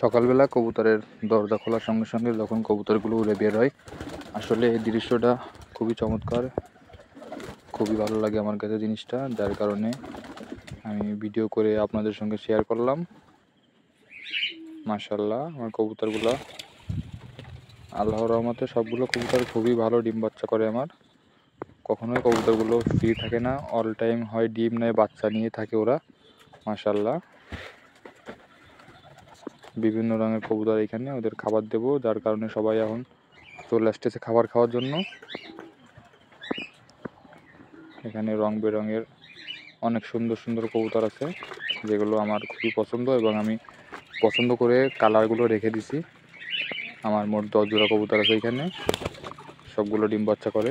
সকালবেলা কবুতরের দরজা খোলার সঙ্গে সঙ্গে যখন কবুতরগুলো উড়ে বের হয়, আসলে এই দৃশ্যটা খুবই চমৎকার, খুবই ভালো লাগে আমার কাছে জিনিসটা, যার কারণে আমি ভিডিও করে আপনাদের সঙ্গে শেয়ার করলাম। মাশাআল্লাহ, আমার কবুতরগুলো আল্লাহর রহমতে সবগুলো কবুতর খুবই ভালো ডিম বাচ্চা করে। আমার কখনোই কবুতরগুলো ফ্রি থাকে না, অল টাইম হয় ডিম নেয় বাচ্চা নিয়ে থাকে ওরা। মাশাআল্লাহ, বিভিন্ন রঙের কবুতর এখানে, ওদের খাবার দেবো, যার কারণে সবাই এখন চলে আসতেছে খাবার খাওয়ার জন্য। এখানে রং বেরঙের অনেক সুন্দর সুন্দর কবুতর আছে, যেগুলো আমার খুবই পছন্দ এবং আমি পছন্দ করে কালারগুলো রেখে দিছি। আমার মোট 10 জোড়া কবুতর আছে এখানে, সবগুলো ডিম বাচ্চা করে।